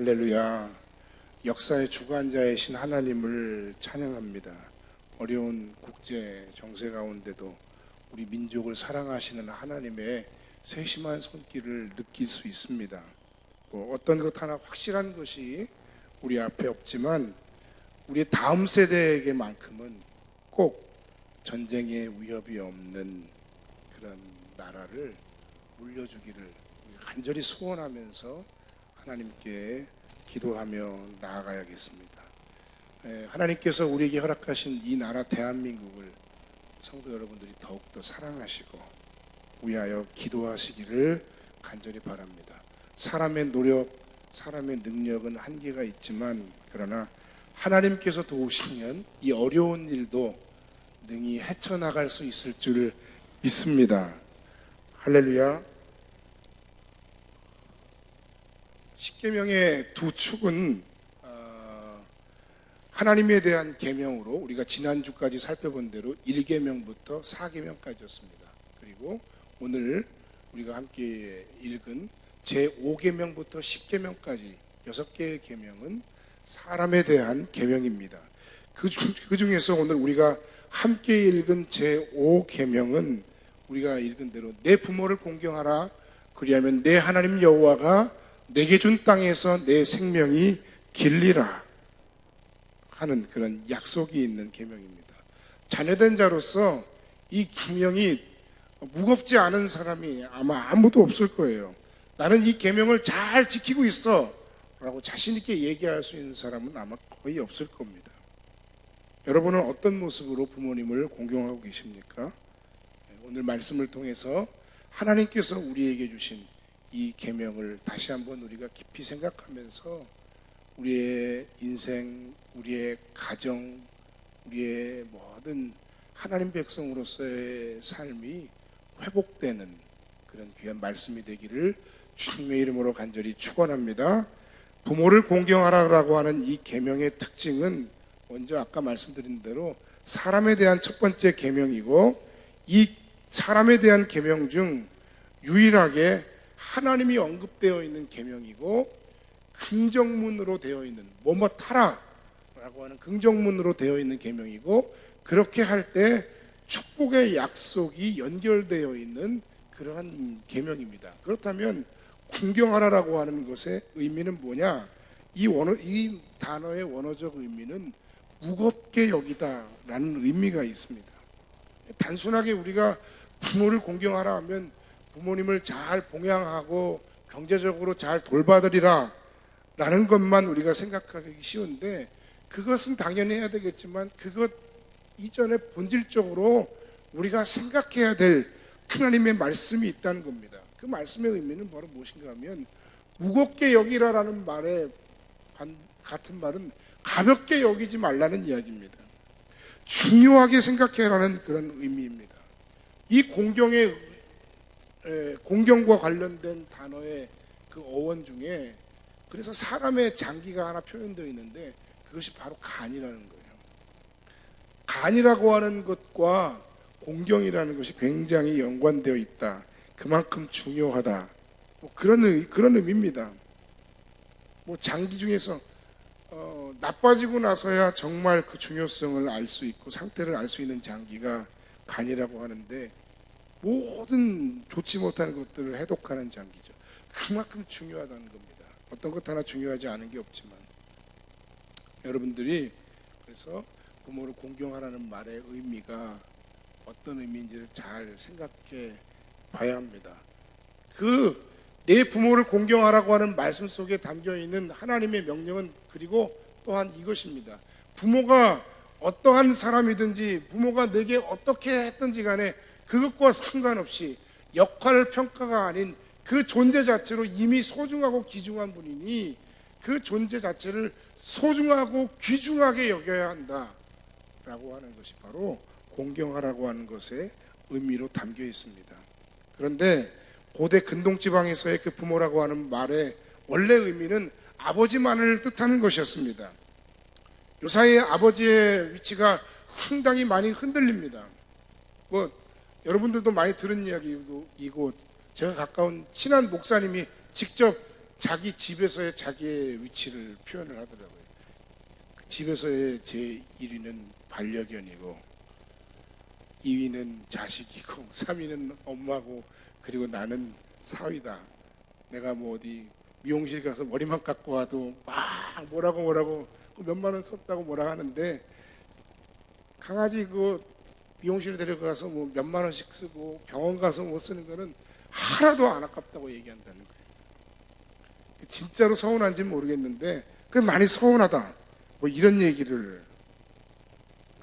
할렐루야. 역사의 주관자이신 하나님을 찬양합니다. 어려운 국제 정세 가운데도 우리 민족을 사랑하시는 하나님의 세심한 손길을 느낄 수 있습니다. 어떤 것 하나 확실한 것이 우리 앞에 없지만 우리 다음 세대에게만큼은 꼭 전쟁의 위협이 없는 그런 나라를 물려주기를 간절히 소원하면서 하나님께 기도하며 나아가야겠습니다. 하나님께서 우리에게 허락하신 이 나라 대한민국을 성도 여러분들이 더욱더 사랑하시고 위하여 기도하시기를 간절히 바랍니다. 사람의 노력, 사람의 능력은 한계가 있지만 그러나 하나님께서 도우시면 이 어려운 일도 능히 헤쳐나갈 수 있을 줄 믿습니다. 할렐루야. 십계명의 두 축은 하나님에 대한 계명으로 우리가 지난주까지 살펴본 대로 1계명부터 4계명까지였습니다. 그리고 오늘 우리가 함께 읽은 제5계명부터 10계명까지 6개의 계명은 사람에 대한 계명입니다. 그 중에서 오늘 우리가 함께 읽은 제5계명은 우리가 읽은 대로 내 부모를 공경하라. 그리하면 내 하나님 여호와가 내게 준 땅에서 내 생명이 길리라 하는 그런 약속이 있는 계명입니다. 자녀된 자로서 이 계명이 무겁지 않은 사람이 아마 아무도 없을 거예요. 나는 이 계명을 잘 지키고 있어 라고 자신 있게 얘기할 수 있는 사람은 아마 거의 없을 겁니다. 여러분은 어떤 모습으로 부모님을 공경하고 계십니까? 오늘 말씀을 통해서 하나님께서 우리에게 주신 이 계명을 다시 한번 우리가 깊이 생각하면서 우리의 인생, 우리의 가정, 우리의 모든 하나님 백성으로서의 삶이 회복되는 그런 귀한 말씀이 되기를 주님의 이름으로 간절히 축원합니다. 부모를 공경하라고 하는 이 계명의 특징은 먼저 아까 말씀드린 대로 사람에 대한 첫 번째 계명이고 이 사람에 대한 계명 중 유일하게 하나님이 언급되어 있는 계명이고 긍정문으로 되어 있는 뭐뭐 타라 라고 하는 긍정문으로 되어 있는 계명이고 그렇게 할 때 축복의 약속이 연결되어 있는 그러한 계명입니다. 그렇다면 공경하라라고 하는 것의 의미는 뭐냐? 이 단어의 원어적 의미는 무겁게 여기다라는 의미가 있습니다. 단순하게 우리가 부모를 공경하라 하면 부모님을 잘 봉양하고 경제적으로 잘 돌봐드리라 라는 것만 우리가 생각하기 쉬운데 그것은 당연히 해야 되겠지만 그것 이전에 본질적으로 우리가 생각해야 될 하나님의 말씀이 있다는 겁니다. 그 말씀의 의미는 바로 무엇인가 하면 무겁게 여기라라는 말에 같은 말은 가볍게 여기지 말라는 이야기입니다. 중요하게 생각해라는 그런 의미입니다. 이 공경과 관련된 단어의 그 어원 중에 그래서 사람의 장기가 하나 표현되어 있는데 그것이 바로 간이라는 거예요. 간이라고 하는 것과 공경이라는 것이 굉장히 연관되어 있다. 그만큼 중요하다. 그런 의미입니다. 장기 중에서 나빠지고 나서야 정말 그 중요성을 알 수 있고 상태를 알 수 있는 장기가 간이라고 하는데 모든 좋지 못한 것들을 해독하는 장기죠. 그만큼 중요하다는 겁니다. 어떤 것 하나 중요하지 않은 게 없지만 여러분들이 그래서 부모를 공경하라는 말의 의미가 어떤 의미인지를 잘 생각해 봐야 합니다. 내 부모를 공경하라고 하는 말씀 속에 담겨 있는 하나님의 명령은 그리고 또한 이것입니다. 부모가 어떠한 사람이든지 부모가 내게 어떻게 했든지 간에 그것과 상관없이 역할 평가가 아닌 그 존재 자체로 이미 소중하고 귀중한 분이니 그 존재 자체를 소중하고 귀중하게 여겨야 한다라고 하는 것이 바로 공경하라고 하는 것의 의미로 담겨 있습니다. 그런데 고대 근동지방에서의 그 부모라고 하는 말의 원래 의미는 아버지만을 뜻하는 것이었습니다. 요사이의 아버지의 위치가 상당히 많이 흔들립니다. 여러분들도 많이 들은 이야기이고 제가 가까운 친한 목사님이 직접 자기 집에서의 자기의 위치를 표현을 하더라고요. 집에서의 제 1위는 반려견이고 2위는 자식이고 3위는 엄마고 그리고 나는 사위다. 내가 뭐 어디 미용실 가서 머리만 깎고 와도 막 뭐라고 몇만 원 썼다고 뭐라 하는데 강아지 그 미용실 데려가서 뭐 몇만 원씩 쓰고 병원 가서 못 쓰는 거는 하나도 안 아깝다고 얘기한다는 거예요. 진짜로 서운한지는 모르겠는데 그 많이 서운하다 뭐 이런 얘기를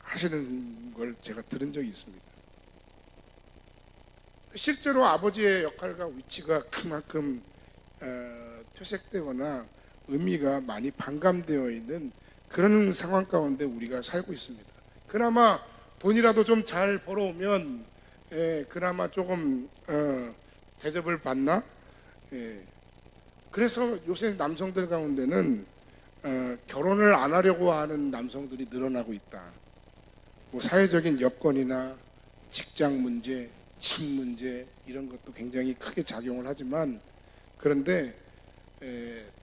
하시는 걸 제가 들은 적이 있습니다. 실제로 아버지의 역할과 위치가 그만큼 퇴색되거나 의미가 많이 반감되어 있는 그런 상황 가운데 우리가 살고 있습니다. 그나마 돈이라도 좀 잘 벌어오면 그나마 조금 대접을 받나? 그래서 요새 남성들 가운데는 결혼을 안 하려고 하는 남성들이 늘어나고 있다. 뭐 사회적인 여건이나 직장 문제, 집 문제 이런 것도 굉장히 크게 작용을 하지만 그런데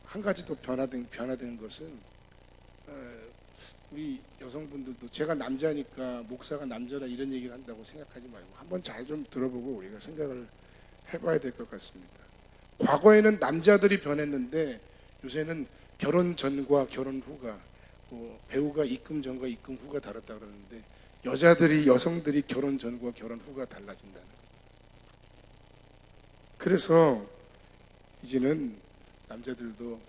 한 가지 더 변화된 것은 우리 여성분들도 제가 남자니까 목사가 남자라 이런 얘기를 한다고 생각하지 말고 한번 잘 좀 들어보고 우리가 생각을 해봐야 될 것 같습니다. 과거에는 남자들이 변했는데 요새는 결혼 전과 결혼 후가 뭐 배우가 입금 전과 입금 후가 다르다 그러는데 여성들이 결혼 전과 결혼 후가 달라진다는 거예요. 그래서 이제는 남자들도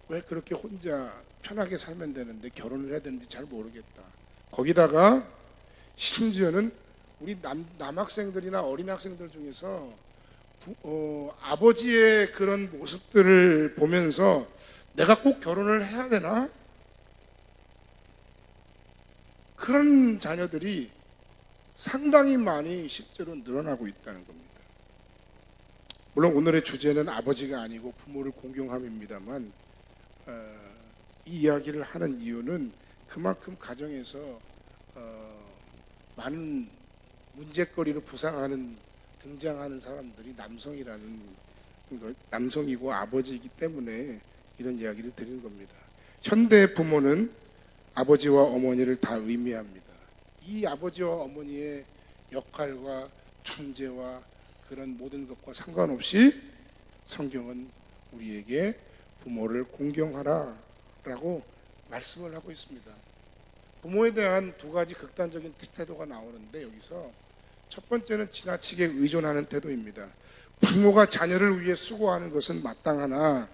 왜 그렇게 혼자 편하게 살면 되는데 결혼을 해야 되는지 잘 모르겠다. 거기다가 심지어는 우리 남학생들이나 어린 학생들 중에서 아버지의 그런 모습들을 보면서 내가 꼭 결혼을 해야 되나? 그런 자녀들이 상당히 많이 실제로 늘어나고 있다는 겁니다. 물론 오늘의 주제는 아버지가 아니고 부모를 공경함입니다만 이 이야기를 하는 이유는 그만큼 가정에서 많은 문제거리로 등장하는 사람들이 남성이고 아버지이기 때문에 이런 이야기를 드리는 겁니다. 현대 부모는 아버지와 어머니를 다 의미합니다. 이 아버지와 어머니의 역할과 존재와 그런 모든 것과 상관없이 성경은 우리에게 부모를 공경하라라고 말씀을 하고 있습니다. 부모에 대한 두 가지 극단적인 태도가 나오는데 여기서 첫 번째는 지나치게 의존하는 태도입니다. 부모가 자녀를 위해 수고하는 것은 마땅하나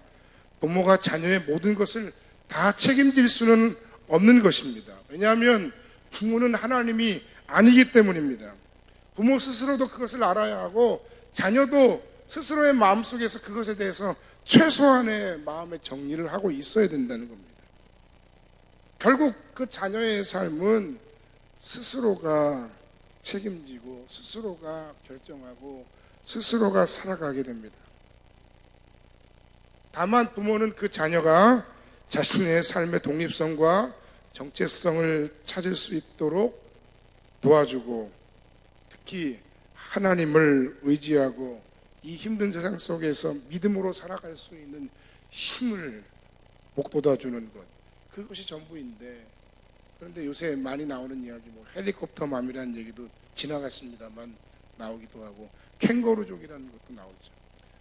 부모가 자녀의 모든 것을 다 책임질 수는 없는 것입니다. 왜냐하면 부모는 하나님이 아니기 때문입니다. 부모 스스로도 그것을 알아야 하고 자녀도 스스로의 마음속에서 그것에 대해서 최소한의 마음의 정리를 하고 있어야 된다는 겁니다. 결국 그 자녀의 삶은 스스로가 책임지고 스스로가 결정하고 스스로가 살아가게 됩니다. 다만 부모는 그 자녀가 자신의 삶의 독립성과 정체성을 찾을 수 있도록 도와주고 특히 하나님을 의지하고 이 힘든 세상 속에서 믿음으로 살아갈 수 있는 힘을 복돋아주는 것, 그것이 전부인데 그런데 요새 많이 나오는 이야기 뭐 헬리콥터 맘이라는 얘기도 지나갔습니다만 나오기도 하고 캥거루족이라는 것도 나오죠.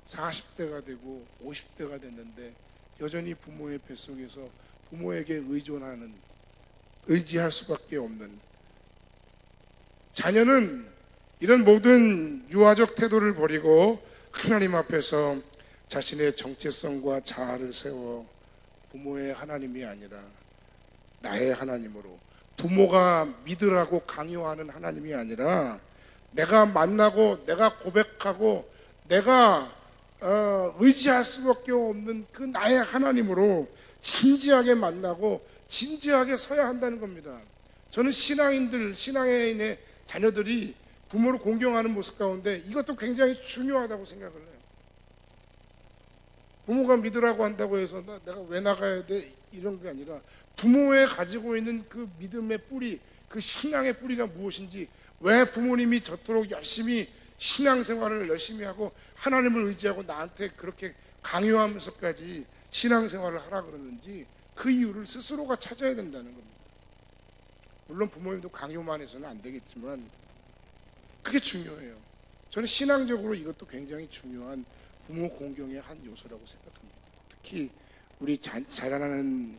40대가 되고 50대가 됐는데 여전히 부모의 뱃속에서 부모에게 의지할 수밖에 없는 자녀는 이런 모든 유아적 태도를 버리고 하나님 앞에서 자신의 정체성과 자아를 세워 부모의 하나님이 아니라 나의 하나님으로 부모가 믿으라고 강요하는 하나님이 아니라 내가 만나고 내가 고백하고 내가 의지할 수밖에 없는 그 나의 하나님으로 진지하게 만나고 진지하게 서야 한다는 겁니다. 저는 신앙인의 자녀들이 부모를 공경하는 모습 가운데 이것도 굉장히 중요하다고 생각을 해요. 부모가 믿으라고 한다고 해서 내가 왜 나가야 돼? 이런 게 아니라 부모의 가지고 있는 그 믿음의 뿌리, 그 신앙의 뿌리가 무엇인지, 왜 부모님이 저토록 열심히 신앙생활을 열심히 하고 하나님을 의지하고 나한테 그렇게 강요하면서까지 신앙생활을 하라 그러는지 그 이유를 스스로가 찾아야 된다는 겁니다. 물론 부모님도 강요만 해서는 안 되겠지만 그게 중요해요. 저는 신앙적으로 이것도 굉장히 중요한 부모 공경의 한 요소라고 생각합니다. 특히 우리 자라나는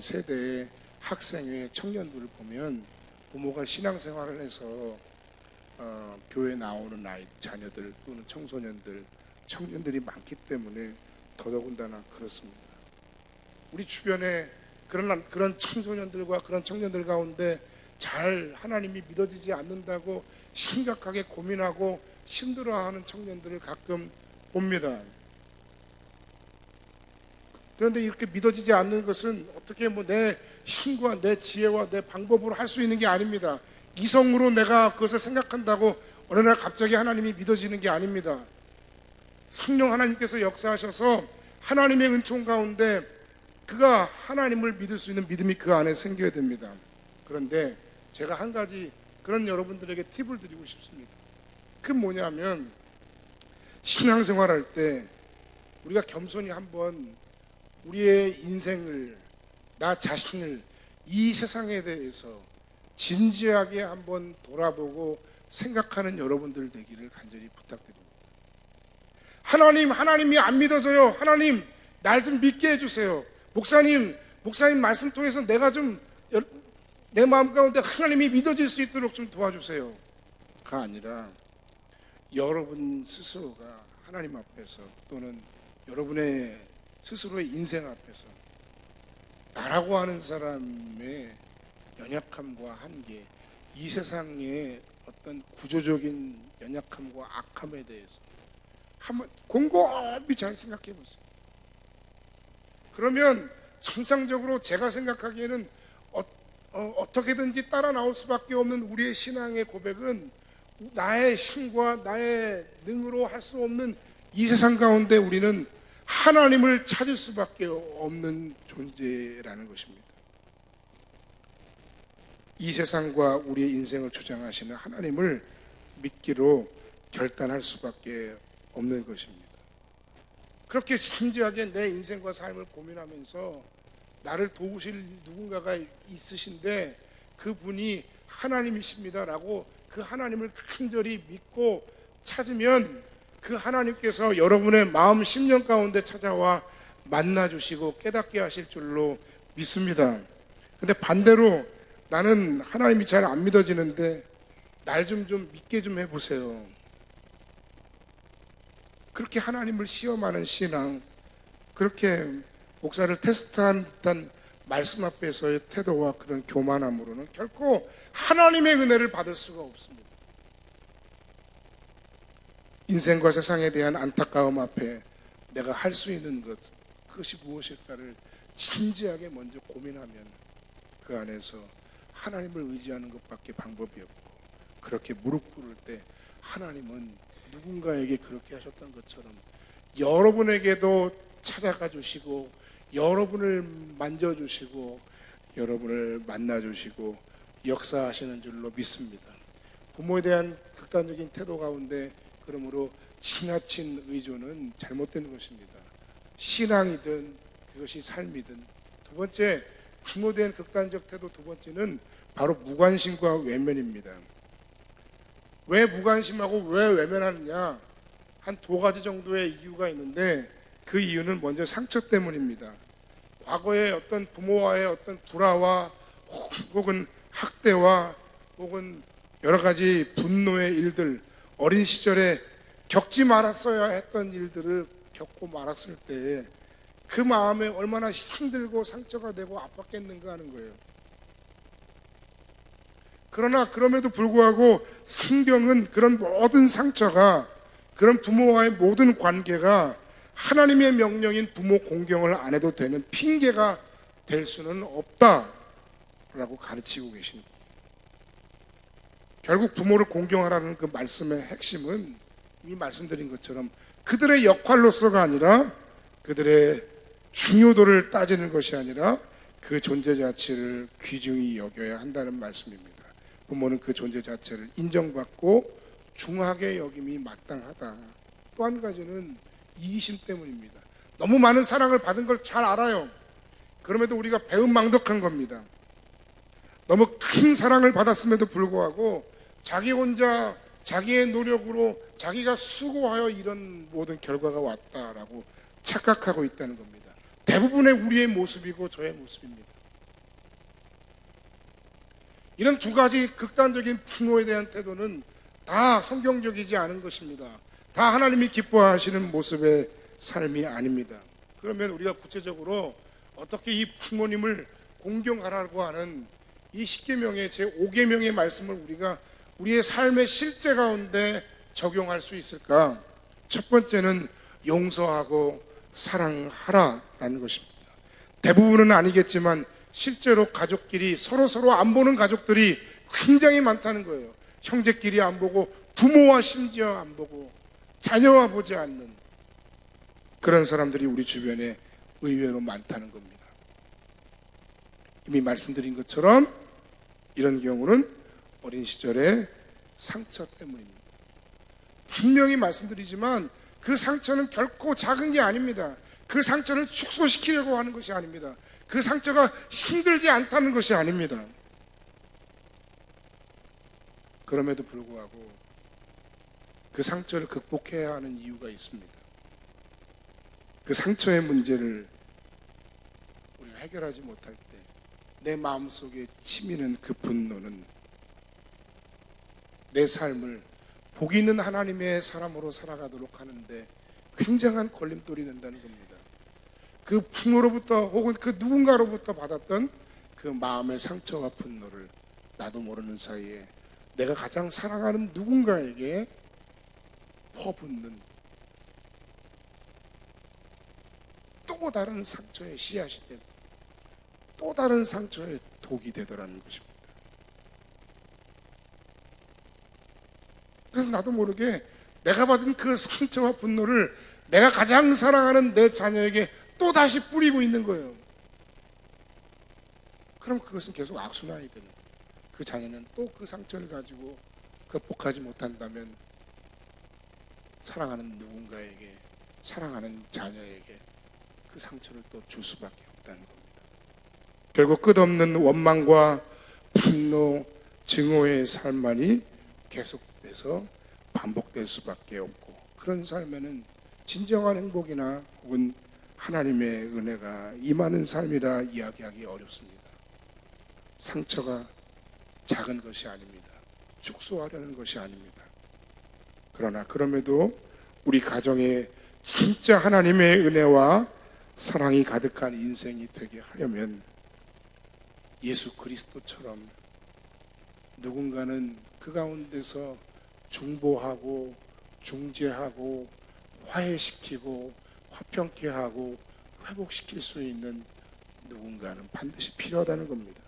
세대의 학생의 청년들을 보면 부모가 신앙생활을 해서 교회 나오는 자녀들 또는 청소년들, 청년들이 많기 때문에 더더군다나 그렇습니다. 우리 주변에 그런 청소년들과 그런 청년들 가운데 잘 하나님이 믿어지지 않는다고 심각하게 고민하고 힘들어하는 청년들을 가끔 봅니다. 그런데 이렇게 믿어지지 않는 것은 어떻게 내 힘과 내 지혜와 내 방법으로 할 수 있는 게 아닙니다. 이성으로 내가 그것을 생각한다고 어느 날 갑자기 하나님이 믿어지는 게 아닙니다. 성령 하나님께서 역사하셔서 하나님의 은총 가운데 그가 하나님을 믿을 수 있는 믿음이 그 안에 생겨야 됩니다. 그런데 제가 한 가지 그런 여러분들에게 팁을 드리고 싶습니다. 그게 뭐냐면 신앙생활할 때 우리가 겸손히 한번 우리의 인생을, 나 자신을 이 세상에 대해서 진지하게 한번 돌아보고 생각하는 여러분들 되기를 간절히 부탁드립니다. 하나님이 안 믿어져요. 하나님, 날 좀 믿게 해주세요. 목사님 말씀 통해서 내가 좀 내 마음 가운데 하나님이 믿어질 수 있도록 좀 도와주세요. 가 아니라 여러분 스스로가 하나님 앞에서 또는 여러분의 스스로의 인생 앞에서 나라고 하는 사람의 연약함과 한계, 이 세상의 어떤 구조적인 연약함과 악함에 대해서 한번 곰곰이 잘 생각해 보세요. 그러면 정상적으로 제가 생각하기에는 어떻게든지 따라 나올 수밖에 없는 우리의 신앙의 고백은 나의 힘과 나의 능으로 할 수 없는 이 세상 가운데 우리는 하나님을 찾을 수밖에 없는 존재라는 것입니다. 이 세상과 우리의 인생을 주장하시는 하나님을 믿기로 결단할 수밖에 없는 것입니다. 그렇게 진지하게 내 인생과 삶을 고민하면서 나를 도우실 누군가가 있으신데 그분이 하나님이십니다라고 그 하나님을 간절히 믿고 찾으면 그 하나님께서 여러분의 마음 심령 가운데 찾아와 만나주시고 깨닫게 하실 줄로 믿습니다. 근데 반대로 나는 하나님이 잘 안 믿어지는데 날 좀 믿게 좀 해보세요. 그렇게 하나님을 시험하는 신앙, 그렇게 목사를 테스트한 듯한 말씀 앞에서의 태도와 그런 교만함으로는 결코 하나님의 은혜를 받을 수가 없습니다. 인생과 세상에 대한 안타까움 앞에 내가 할 수 있는 것, 그것이 무엇일까를 진지하게 먼저 고민하면 그 안에서 하나님을 의지하는 것밖에 방법이 없고, 그렇게 무릎 꿇을 때 하나님은 누군가에게 그렇게 하셨던 것처럼 여러분에게도 찾아가 주시고 여러분을 만져주시고 여러분을 만나주시고 역사하시는 줄로 믿습니다. 부모에 대한 극단적인 태도 가운데 그러므로 지나친 의존은 잘못된 것입니다. 신앙이든 그것이 삶이든. 두 번째, 부모에 대한 극단적 태도 두 번째는 바로 무관심과 외면입니다. 왜 무관심하고 왜 외면하느냐? 한 두 가지 정도의 이유가 있는데 그 이유는 먼저 상처 때문입니다. 과거에 어떤 부모와의 어떤 불화와 혹은 학대와 혹은 여러 가지 분노의 일들, 어린 시절에 겪지 말았어야 했던 일들을 겪고 말았을 때 그 마음에 얼마나 힘들고 상처가 되고 아팠겠는가 하는 거예요. 그러나 그럼에도 불구하고 성경은 그런 모든 상처가, 그런 부모와의 모든 관계가 하나님의 명령인 부모 공경을 안 해도 되는 핑계가 될 수는 없다라고 가르치고 계십니다. 결국 부모를 공경하라는 그 말씀의 핵심은 이미 말씀드린 것처럼 그들의 역할로서가 아니라 그들의 중요도를 따지는 것이 아니라 그 존재 자체를 귀중히 여겨야 한다는 말씀입니다. 부모는 그 존재 자체를 인정받고 중하게 여김이 마땅하다. 또 한 가지는 이기심 때문입니다. 너무 많은 사랑을 받은 걸 잘 알아요. 그럼에도 우리가 배은망덕한 겁니다. 너무 큰 사랑을 받았음에도 불구하고 자기 혼자 자기의 노력으로 자기가 수고하여 이런 모든 결과가 왔다라고 착각하고 있다는 겁니다. 대부분의 우리의 모습이고 저의 모습입니다. 이런 두 가지 극단적인 풍요에 대한 태도는 다 성경적이지 않은 것입니다. 다 하나님이 기뻐하시는 모습의 삶이 아닙니다. 그러면 우리가 구체적으로 어떻게 이 부모님을 공경하라고 하는 이 10계명의 제5계명의 말씀을 우리가 우리의 삶의 실제 가운데 적용할 수 있을까? 첫 번째는 용서하고 사랑하라라는 것입니다. 대부분은 아니겠지만 실제로 가족끼리 서로 안 보는 가족들이 굉장히 많다는 거예요. 형제끼리 안 보고 부모와 심지어 안 보고 자녀와 보지 않는 그런 사람들이 우리 주변에 의외로 많다는 겁니다. 이미 말씀드린 것처럼 이런 경우는 어린 시절의 상처 때문입니다. 분명히 말씀드리지만 그 상처는 결코 작은 게 아닙니다. 그 상처를 축소시키려고 하는 것이 아닙니다. 그 상처가 힘들지 않다는 것이 아닙니다. 그럼에도 불구하고 그 상처를 극복해야 하는 이유가 있습니다. 그 상처의 문제를 우리가 해결하지 못할 때 내 마음속에 치미는 그 분노는 내 삶을 복 있는 하나님의 사람으로 살아가도록 하는데 굉장한 걸림돌이 된다는 겁니다. 그 부모로부터 혹은 그 누군가로부터 받았던 그 마음의 상처와 분노를 나도 모르는 사이에 내가 가장 사랑하는 누군가에게 퍼붓는 또 다른 상처의 씨앗이 되고 또 다른 상처의 독이 되더라는 것입니다. 그래서 나도 모르게 내가 받은 그 상처와 분노를 내가 가장 사랑하는 내 자녀에게 또 다시 뿌리고 있는 거예요. 그럼 그것은 계속 악순환이 되는 거예요. 그 자녀는 또 그 상처를 가지고 극복하지 못한다면 사랑하는 누군가에게, 사랑하는 자녀에게 그 상처를 또 줄 수밖에 없다는 겁니다. 결국 끝없는 원망과 분노, 증오의 삶만이 계속돼서 반복될 수밖에 없고, 그런 삶에는 진정한 행복이나 혹은 하나님의 은혜가 임하는 삶이라 이야기하기 어렵습니다. 상처가 작은 것이 아닙니다. 축소하려는 것이 아닙니다. 그러나 그럼에도 우리 가정에 진짜 하나님의 은혜와 사랑이 가득한 인생이 되게 하려면 예수 그리스도처럼 누군가는 그 가운데서 중보하고 중재하고 화해시키고 화평케 하고 회복시킬 수 있는 누군가는 반드시 필요하다는 겁니다.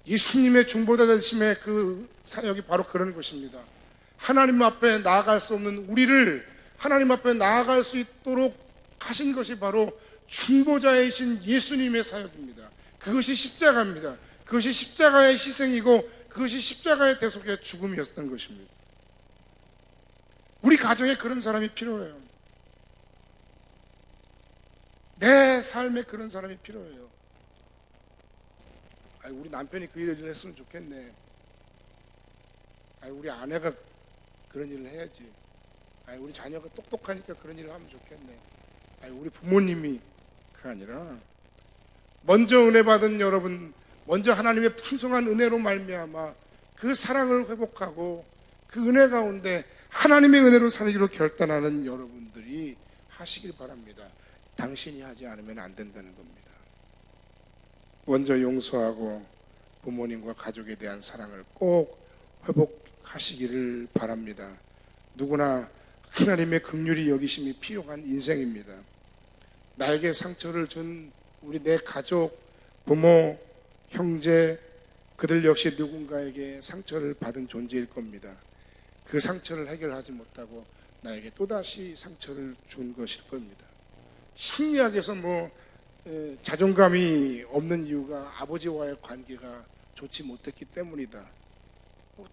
예수님의 중보자되심의 그 사역이 바로 그런 것입니다. 하나님 앞에 나아갈 수 없는 우리를 하나님 앞에 나아갈 수 있도록 하신 것이 바로 중보자이신 예수님의 사역입니다. 그것이 십자가입니다. 그것이 십자가의 희생이고 그것이 십자가의 대속의 죽음이었던 것입니다. 우리 가정에 그런 사람이 필요해요. 내 삶에 그런 사람이 필요해요. 우리 남편이 그 일을 했으면 좋겠네. 우리 아내가 그런 일을 해야지. 우리 자녀가 똑똑하니까 그런 일을 하면 좋겠네. 우리 부모님이 그게 아니라 먼저 은혜 받은 여러분, 먼저 하나님의 풍성한 은혜로 말미암아 그 사랑을 회복하고 그 은혜 가운데 하나님의 은혜로 살기로 결단하는 여러분들이 하시길 바랍니다. 당신이 하지 않으면 안 된다는 겁니다. 먼저 용서하고 부모님과 가족에 대한 사랑을 꼭 회복하시기를 바랍니다. 누구나 하나님의 긍휼히 여기심이 필요한 인생입니다. 나에게 상처를 준 우리 내 가족, 부모, 형제, 그들 역시 누군가에게 상처를 받은 존재일 겁니다. 그 상처를 해결하지 못하고 나에게 또다시 상처를 준 것일 겁니다. 심리학에서 자존감이 없는 이유가 아버지와의 관계가 좋지 못했기 때문이다.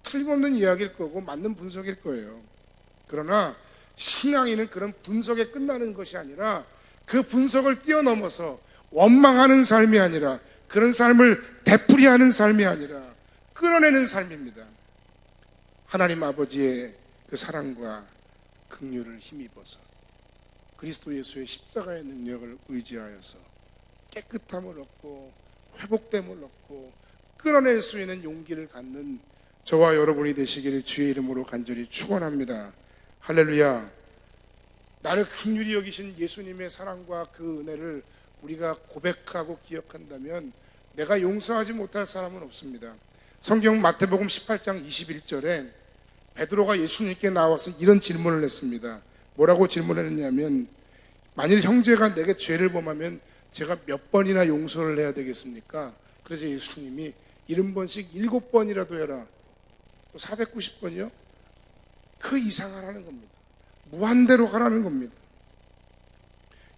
틀림없는 이야기일 거고 맞는 분석일 거예요. 그러나 신앙인은 그런 분석에 끝나는 것이 아니라 그 분석을 뛰어넘어서 원망하는 삶이 아니라, 그런 삶을 되풀이하는 삶이 아니라 끌어내는 삶입니다. 하나님 아버지의 그 사랑과 긍휼을 힘입어서 그리스도 예수의 십자가의 능력을 의지하여서 깨끗함을 얻고 회복됨을 얻고 끌어낼 수 있는 용기를 갖는 저와 여러분이 되시기를 주의 이름으로 간절히 축원합니다. 할렐루야. 나를 긍휼히 여기신 예수님의 사랑과 그 은혜를 우리가 고백하고 기억한다면 내가 용서하지 못할 사람은 없습니다. 성경 마태복음 18장 21절에 베드로가 예수님께 나와서 이런 질문을 했습니다. 뭐라고 질문했냐면, 만일 형제가 내게 죄를 범하면 제가 몇 번이나 용서를 해야 되겠습니까? 그래서 예수님이 70번씩 7번이라도 해라. 490번이요? 그 이상 하라는 겁니다. 무한대로 하라는 겁니다.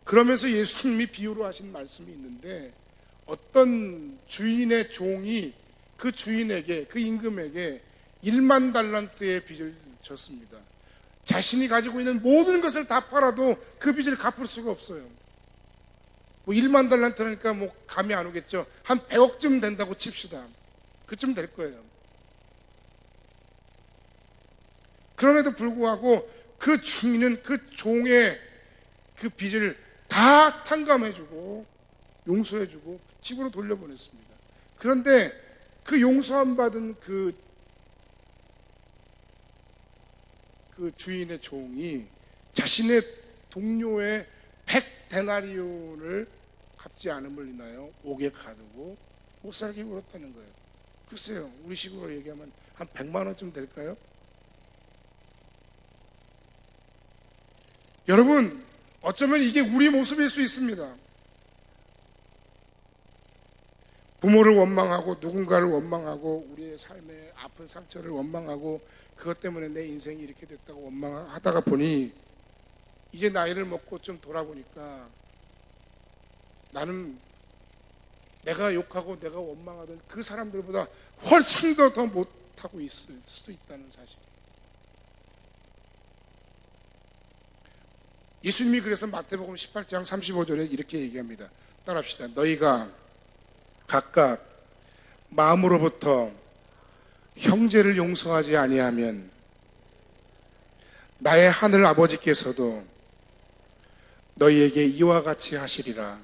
그러면서 예수님이 비유로 하신 말씀이 있는데, 어떤 주인의 종이 그 주인에게, 그 임금에게 1만 달란트의 빚을 졌습니다. 자신이 가지고 있는 모든 것을 다 팔아도 그 빚을 갚을 수가 없어요. 1만 달란트니까 감이 안 오겠죠. 한 100억쯤 된다고 칩시다. 그쯤 될 거예요. 그럼에도 불구하고 그 주인은 그 종의 그 빚을 다 탕감해주고 용서해주고 집으로 돌려보냈습니다. 그런데 그 용서함 받은 그 주인의 종이 자신의 동료의 100데나리온을 갚지 않음을 인하여 옥에 가두고 못 살게 굴었다는 거예요. 글쎄요, 우리식으로 얘기하면 한 100만 원쯤 될까요? 여러분, 어쩌면 이게 우리 모습일 수 있습니다. 부모를 원망하고 누군가를 원망하고 우리의 삶의 아픈 상처를 원망하고 그것 때문에 내 인생이 이렇게 됐다고 원망하다가 보니 이제 나이를 먹고 좀 돌아보니까 나는 내가 욕하고 내가 원망하던 그 사람들보다 훨씬 더 못하고 있을 수도 있다는 사실. 예수님이 그래서 마태복음 18장 35절에 이렇게 얘기합니다. 따라합시다. 너희가 각각 마음으로부터 형제를 용서하지 아니하면 나의 하늘 아버지께서도 너희에게 이와 같이 하시리라.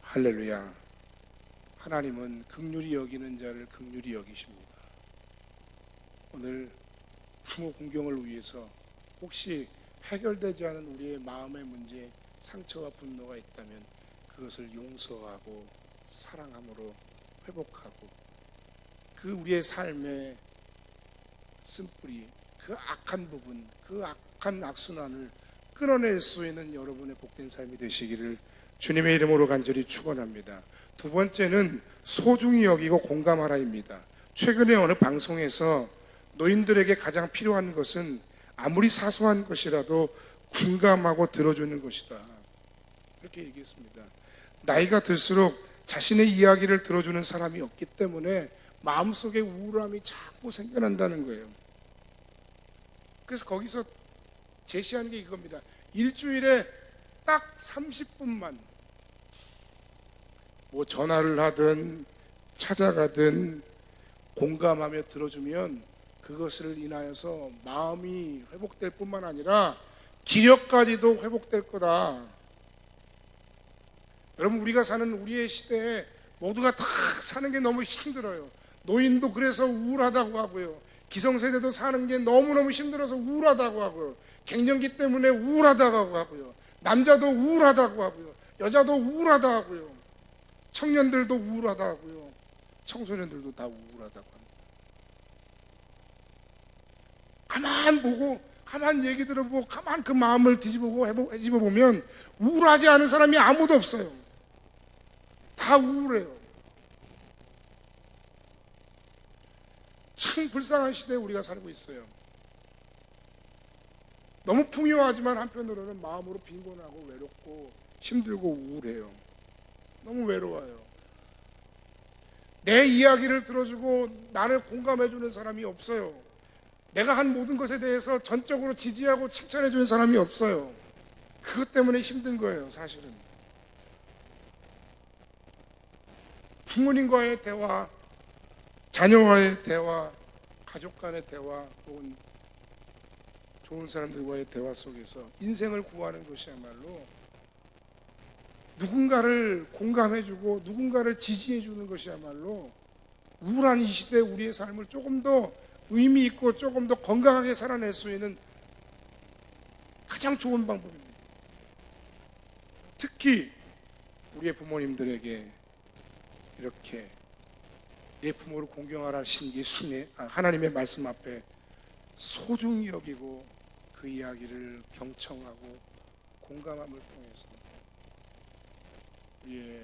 할렐루야. 하나님은 긍휼히 여기는 자를 긍휼히 여기십니다. 오늘 부모 공경을 위해서 혹시 해결되지 않은 우리의 마음의 문제, 상처와 분노가 있다면 그것을 용서하고 사랑함으로 회복하고 그 우리의 삶의 쓴뿌리, 그 악한 부분, 그 악한 악순환을 끊어낼 수 있는 여러분의 복된 삶이 되시기를 주님의 이름으로 간절히 축원합니다. 두 번째는 소중히 여기고 공감하라입니다. 최근에 어느 방송에서 노인들에게 가장 필요한 것은 아무리 사소한 것이라도 공감하고 들어주는 것이다, 이렇게 얘기했습니다. 나이가 들수록 자신의 이야기를 들어주는 사람이 없기 때문에 마음속에 우울함이 자꾸 생겨난다는 거예요. 그래서 거기서 제시하는 게 이겁니다. 일주일에 딱 30분만 전화를 하든 찾아가든 공감하며 들어주면 그것을 인하여서 마음이 회복될 뿐만 아니라 기력까지도 회복될 거다. 여러분, 우리가 사는 우리의 시대에 모두가 다 사는 게 너무 힘들어요. 노인도 그래서 우울하다고 하고요. 기성세대도 사는 게 너무너무 힘들어서 우울하다고 하고요. 갱년기 때문에 우울하다고 하고요. 남자도 우울하다고 하고요. 여자도 우울하다고 하고요. 청년들도 우울하다고 하고요. 청소년들도 다 우울하다고 합니다. 가만 보고, 가만 얘기 들어보고, 가만 그 마음을 뒤집어 보면 우울하지 않은 사람이 아무도 없어요. 다 우울해요. 참 불쌍한 시대에 우리가 살고 있어요. 너무 풍요하지만 한편으로는 마음으로 빈곤하고 외롭고 힘들고 우울해요. 너무 외로워요. 내 이야기를 들어주고 나를 공감해주는 사람이 없어요. 내가 한 모든 것에 대해서 전적으로 지지하고 칭찬해 주는 사람이 없어요. 그것 때문에 힘든 거예요, 사실은. 부모님과의 대화, 자녀와의 대화, 가족 간의 대화, 혹은 좋은 사람들과의 대화 속에서 인생을 구하는 것이야말로 누군가를 공감해주고 누군가를 지지해주는 것이야말로 우울한 이 시대 우리의 삶을 조금 더 의미 있고 조금 더 건강하게 살아낼 수 있는 가장 좋은 방법입니다. 특히 우리의 부모님들에게 이렇게 내 부모를 공경하라 하신 예수님의 하나님의 말씀 앞에 소중히 여기고 그 이야기를 경청하고 공감함을 통해서 우리의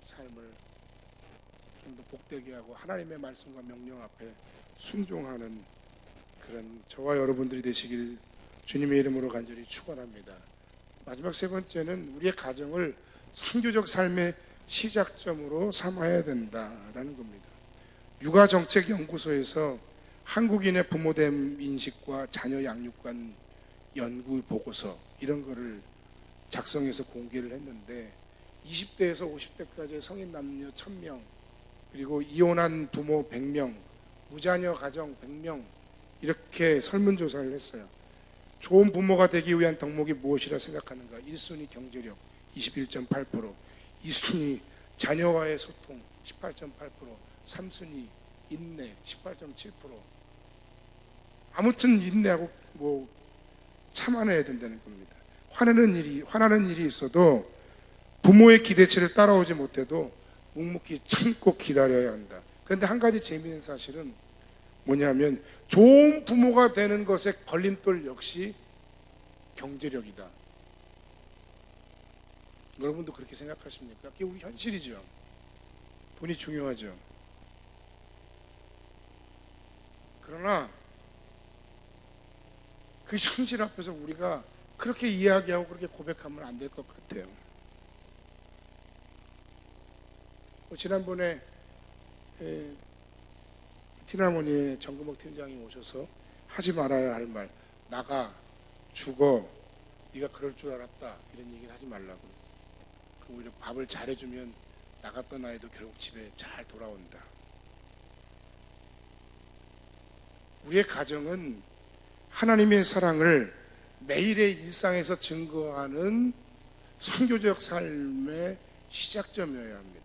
삶을 좀 더 복되게 하고 하나님의 말씀과 명령 앞에 순종하는 그런 저와 여러분들이 되시길 주님의 이름으로 간절히 축원합니다. 마지막 세 번째는 우리의 가정을 선교적 삶의 시작점으로 삼아야 된다라는 겁니다. 육아정책연구소에서 한국인의 부모됨 인식과 자녀 양육관 연구 보고서 이런 거를 작성해서 공개를 했는데 20대에서 50대까지의 성인 남녀 1000명, 그리고 이혼한 부모 100명, 무자녀 가정 100명 이렇게 설문조사를 했어요. 좋은 부모가 되기 위한 덕목이 무엇이라 생각하는가? 1순위 경제력 21.8%, 2순위 자녀와의 소통 18.8%, 3순위 인내 18.7%. 아무튼 인내하고 참아내야 된다는 겁니다. 화나는 일이 있어도 부모의 기대치를 따라오지 못해도 묵묵히 참고 기다려야 한다. 그런데 한 가지 재미있는 사실은 뭐냐면 좋은 부모가 되는 것의 걸림돌 역시 경제력이다. 여러분도 그렇게 생각하십니까? 그게 우리 현실이죠. 돈이 중요하죠. 그러나 그 현실 앞에서 우리가 그렇게 이야기하고 그렇게 고백하면 안 될 것 같아요. 지난번에 티나모니의 정금옥 팀장이 오셔서 하지 말아야 할 말, 나가, 죽어, 네가 그럴 줄 알았다 이런 얘기를 하지 말라고. 오히려 밥을 잘해주면 나갔던 아이도 결국 집에 잘 돌아온다. 우리의 가정은 하나님의 사랑을 매일의 일상에서 증거하는 선교적 삶의 시작점이어야 합니다.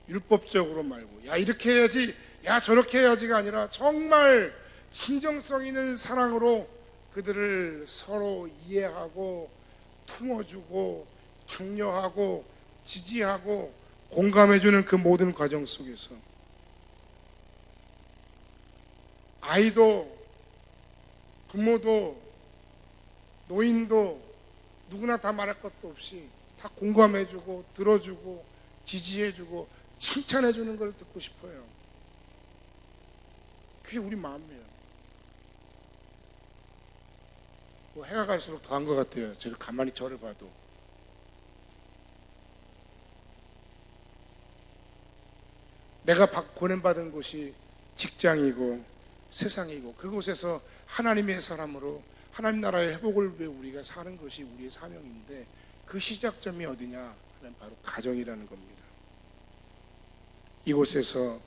율법적으로 말고 야 이렇게 해야지, 야 저렇게 해야지가 아니라 정말 진정성 있는 사랑으로 그들을 서로 이해하고 품어주고 격려하고 지지하고 공감해주는 그 모든 과정 속에서 아이도 부모도 노인도 누구나 다 말할 것도 없이 다 공감해주고 들어주고 지지해주고 칭찬해주는 걸 듣고 싶어요. 그게 우리 마음이에요. 해가 갈수록 더한 것 같아요. 저를 가만히 저를 봐도. 내가 보냄받은 곳이 직장이고 세상이고 그곳에서 하나님의 사람으로 하나님 나라의 회복을 위해 우리가 사는 것이 우리의 사명인데 그 시작점이 어디냐 하면 바로 가정이라는 겁니다. 이곳에서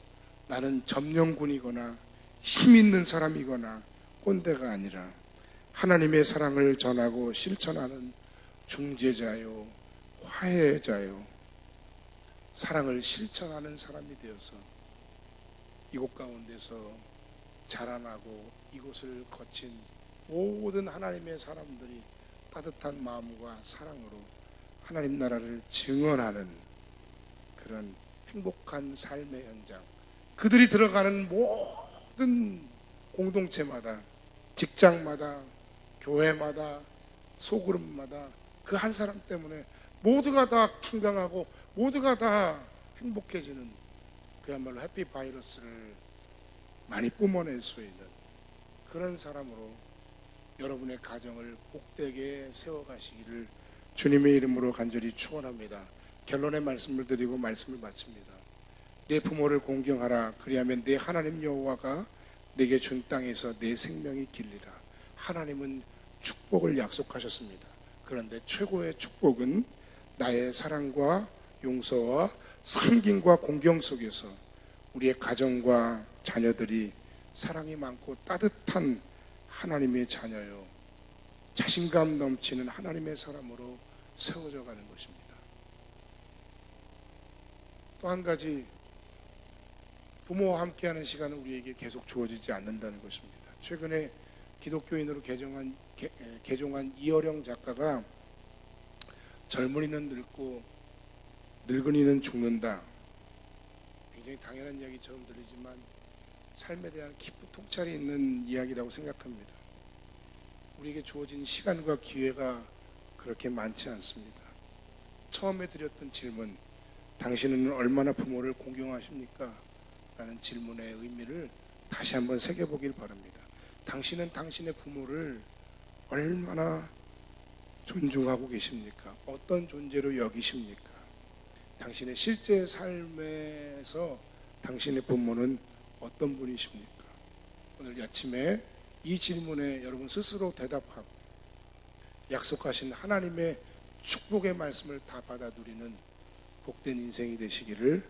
나는 점령군이거나 힘 있는 사람이거나 꼰대가 아니라 하나님의 사랑을 전하고 실천하는 중재자요, 화해자요, 사랑을 실천하는 사람이 되어서 이곳 가운데서 자라나고 이곳을 거친 모든 하나님의 사람들이 따뜻한 마음과 사랑으로 하나님 나라를 증언하는 그런 행복한 삶의 현장, 그들이 들어가는 모든 공동체마다, 직장마다, 교회마다, 소그룹마다 그 한 사람 때문에 모두가 다 건강하고 모두가 다 행복해지는 그야말로 해피 바이러스를 많이 뿜어낼 수 있는 그런 사람으로 여러분의 가정을 복되게 세워가시기를 주님의 이름으로 간절히 축원합니다. 결론의 말씀을 드리고 말씀을 마칩니다. 내 부모를 공경하라. 그리하면 내 하나님 여호와가 내게 준 땅에서 내 생명이 길리라. 하나님은 축복을 약속하셨습니다. 그런데 최고의 축복은 나의 사랑과 용서와 섬김과 공경 속에서 우리의 가정과 자녀들이 사랑이 많고 따뜻한 하나님의 자녀요, 자신감 넘치는 하나님의 사람으로 세워져 가는 것입니다. 또 한 가지, 부모와 함께하는 시간은 우리에게 계속 주어지지 않는다는 것입니다. 최근에 기독교인으로 개종한 이어령 작가가 젊은이는 늙고 늙은이는 죽는다, 굉장히 당연한 이야기처럼 들리지만 삶에 대한 깊은 통찰이 있는 이야기라고 생각합니다. 우리에게 주어진 시간과 기회가 그렇게 많지 않습니다. 처음에 드렸던 질문, 당신은 얼마나 부모를 공경하십니까? 라는 질문의 의미를 다시 한번 새겨보길 바랍니다. 당신은 당신의 부모를 얼마나 존중하고 계십니까? 어떤 존재로 여기십니까? 당신의 실제 삶에서 당신의 부모는 어떤 분이십니까? 오늘 아침에 이 질문에 여러분 스스로 대답하고 약속하신 하나님의 축복의 말씀을 다 받아 누리는 복된 인생이 되시기를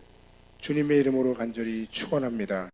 주님의 이름으로 간절히 축원합니다.